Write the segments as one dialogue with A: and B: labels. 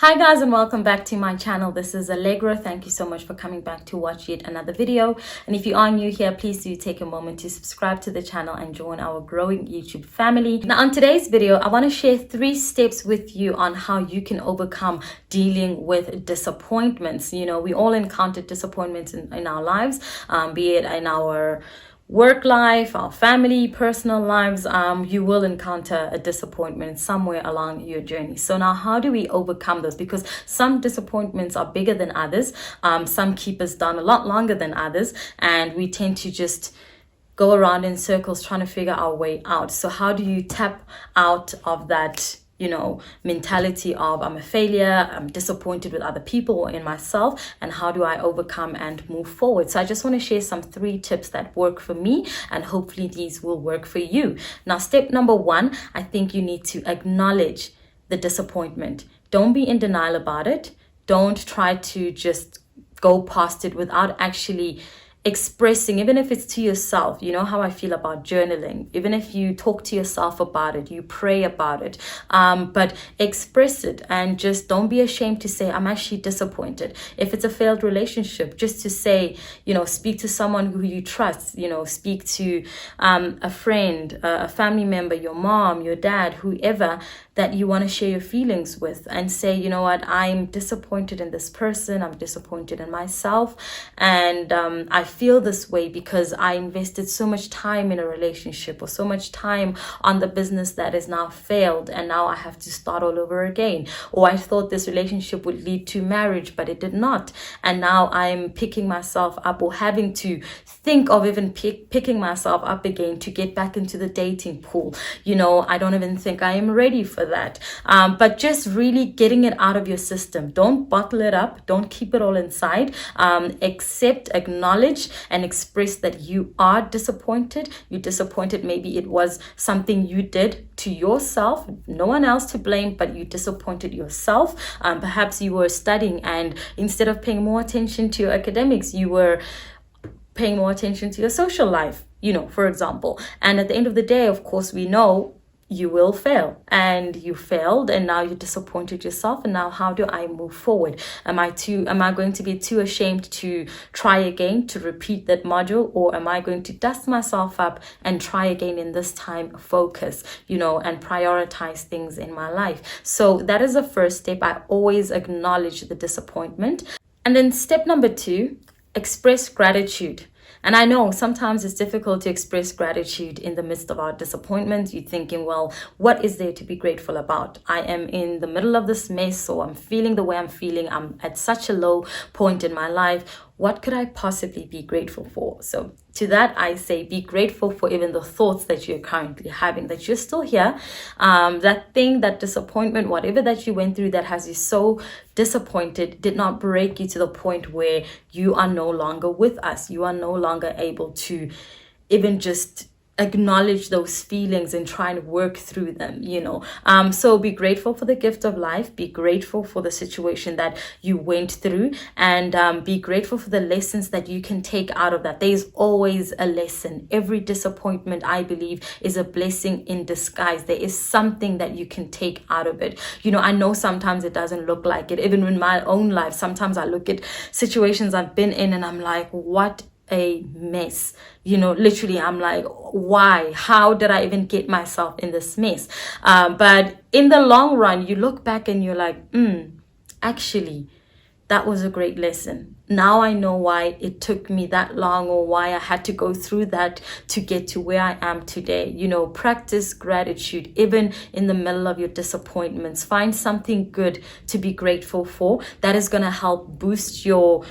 A: Hi guys, and welcome back to my channel. This is Allegra. Thank you so much for coming back to watch yet another video. And if you are new here, please do take a moment to subscribe to the channel and join our growing YouTube family. Now on today's video, I want to share 3 steps with you on how you can overcome dealing with disappointments. You know, we all encounter disappointments in our lives, be it in our work life, our family, personal lives. You will encounter a disappointment somewhere along your journey. So now how do we overcome those? Because some disappointments are bigger than others. Some keep us down a lot longer than others, and we tend to just go around in circles trying to figure our way out. So how do you tap out of that mentality of I'm a failure, I'm disappointed with other people or in myself, and how do I overcome and move forward? So I just want to share some 3 tips that work for me, and hopefully these will work for you. Now, step number 1, I think you need to acknowledge the disappointment. Don't be in denial about it. Don't try to just go past it without actually expressing, even if it's to yourself. You know how I feel about journaling. Even if you talk to yourself about it, you pray about it, but express it, and just don't be ashamed to say, I'm actually disappointed. If it's a failed relationship, just to say, speak to someone who you trust, speak to a friend, a family member, your mom, your dad, whoever that you want to share your feelings with, and say, you know what, I'm disappointed in this person, I'm disappointed in myself, and I feel this way because I invested so much time in a relationship, or so much time on the business that has now failed, and now I have to start all over again. Or I thought this relationship would lead to marriage, but it did not, and now I'm picking myself up, or having to think of even picking myself up again to get back into the dating pool. I don't even think I am ready for that. But just really getting it out of your system. Don't bottle it up. Don't keep it all inside. Accept, acknowledge, and express that you are disappointed. You're disappointed. Maybe it was something you did to yourself. No one else to blame, but you disappointed yourself. Perhaps you were studying, and instead of paying more attention to your academics, you were paying more attention to your social life, for example. And at the end of the day, of course, we know you will fail, and you failed, and now you disappointed yourself. And now how do I move forward? Am I going to be too ashamed to try again, to repeat that module, or am I going to dust myself up and try again, in this time focus, and prioritize things in my life? So that is the first step. I always acknowledge the disappointment. And then step number 2, express gratitude. And I know sometimes it's difficult to express gratitude in the midst of our disappointment. You're thinking, well, what is there to be grateful about? I am in the middle of this mess, or I'm feeling the way I'm feeling. I'm at such a low point in my life. What could I possibly be grateful for? So to that, I say, be grateful for even the thoughts that you're currently having, that you're still here. That thing, that disappointment, whatever that you went through that has you so disappointed, did not break you to the point where you are no longer with us. You are no longer able to even just acknowledge those feelings and try and work through them, So be grateful for the gift of life. Be grateful for the situation that you went through, and be grateful for the lessons that you can take out of that. There's always a lesson. Every disappointment, I believe, is a blessing in disguise. There is something that you can take out of it. I know sometimes it doesn't look like it. Even in my own life, sometimes I look at situations I've been in and I'm like, what a mess. Literally, I'm like, why? How did I even get myself in this mess? But in the long run, you look back and you're like, actually, that was a great lesson. Now I know why it took me that long, or why I had to go through that to get to where I am today. Practice gratitude even in the middle of your disappointments. Find something good to be grateful for. That is going to help boost your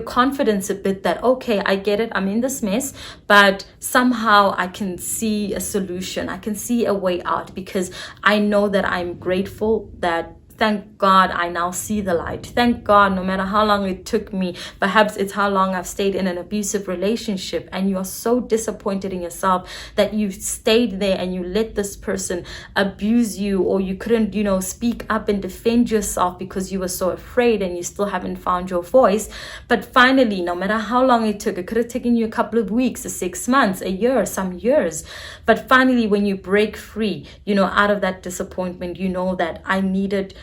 A: confidence a bit, that, okay, I get it. I'm in this mess, but somehow I can see a solution. I can see a way out, because I know that I'm grateful, that thank God I now see the light. Thank God, no matter how long it took me, perhaps it's how long I've stayed in an abusive relationship, and you are so disappointed in yourself that you stayed there and you let this person abuse you, or you couldn't, speak up and defend yourself because you were so afraid, and you still haven't found your voice. But finally, no matter how long it took, it could have taken you a couple of weeks, 6 months, a year, some years. But finally, when you break free, out of that disappointment, that I needed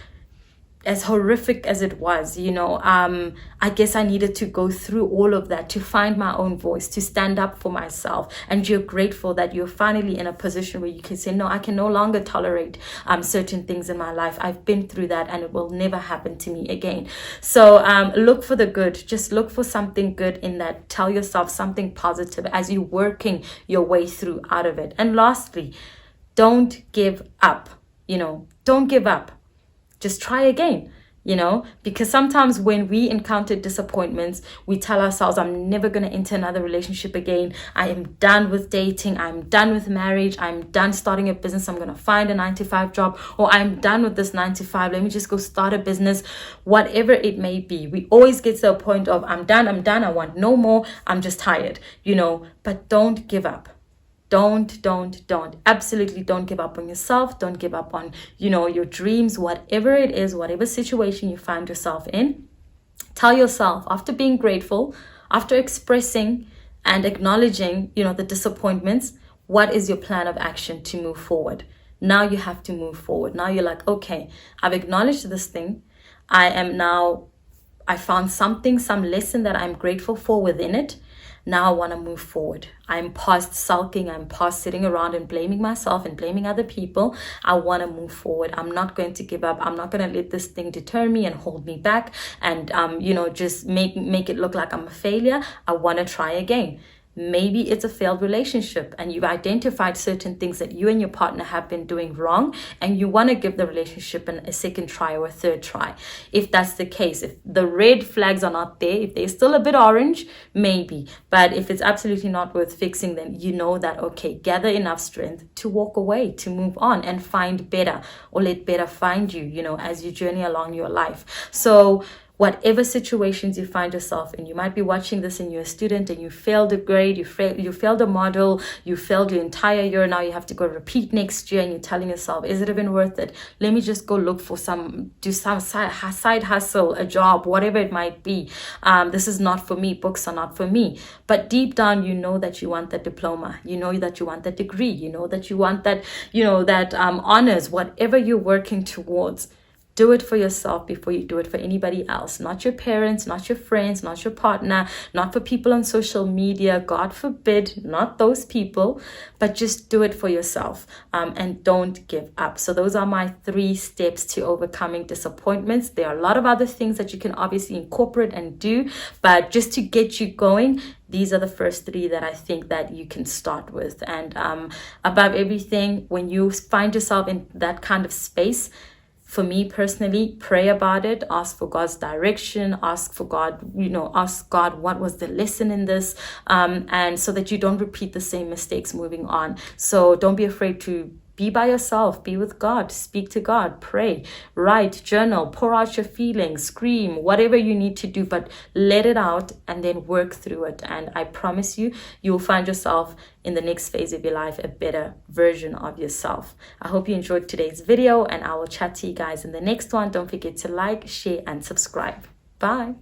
A: as horrific as it was, I guess I needed to go through all of that to find my own voice, to stand up for myself. And you're grateful that you're finally in a position where you can say, no, I can no longer tolerate certain things in my life. I've been through that and it will never happen to me again. So look for the good. Just look for something good in that. Tell yourself something positive as you're working your way through out of it. And lastly, don't give up. Don't give up. Just try again, because sometimes when we encounter disappointments, we tell ourselves, I'm never going to enter another relationship again. I am done with dating. I'm done with marriage. I'm done starting a business. I'm going to find a 9-to-5 job, or I'm done with this 9-to-5. Let me just go start a business, whatever it may be. We always get to a point of, I'm done. I want no more. I'm just tired, but don't give up. Don't absolutely don't give up on yourself. Don't give up on your dreams, whatever it is, whatever situation you find yourself in. Tell yourself, after being grateful, after expressing and acknowledging the disappointments, what is your plan of action to move forward? Now you have to move forward. Now you're like, okay, I've acknowledged this thing. I found some lesson that I'm grateful for within it. Now I want to move forward. I'm past sulking. I'm past sitting around and blaming myself and blaming other people. I want to move forward. I'm not going to give up. I'm not going to let this thing deter me and hold me back and, just make it look like I'm a failure. I want to try again. Maybe it's a failed relationship and you've identified certain things that you and your partner have been doing wrong and you want to give the relationship a second try or a third try. If that's the case, if the red flags are not there, if they're still a bit orange, maybe. But if it's absolutely not worth fixing, then you know that, okay, gather enough strength to walk away, to move on and find better, or let better find you, as you journey along your life. So whatever situations you find yourself in, you might be watching this and you're a student and you failed a grade, you failed a model, you failed your entire year, now you have to go repeat next year and you're telling yourself, is it even worth it? Let me just go look for do some side hustle, a job, whatever it might be. This is not for me, books are not for me. But deep down, you know that you want that diploma, you know that you want that degree, you know that you want that, that honors, whatever you're working towards. Do it for yourself before you do it for anybody else. Not your parents, not your friends, not your partner, not for people on social media. God forbid, not those people, but just do it for yourself and don't give up. So those are my 3 steps to overcoming disappointments. There are a lot of other things that you can obviously incorporate and do, but just to get you going, these are the first 3 that I think that you can start with. And above everything, when you find yourself in that kind of space, for me personally, pray about it, ask for God's direction, ask for God, ask God what was the lesson in this, and so that you don't repeat the same mistakes moving on. So don't be afraid to be by yourself, be with God, speak to God, pray, write, journal, pour out your feelings, scream, whatever you need to do, but let it out and then work through it. And I promise you, you will find yourself in the next phase of your life, a better version of yourself. I hope you enjoyed today's video and I will chat to you guys in the next one. Don't forget to like, share, and subscribe. Bye.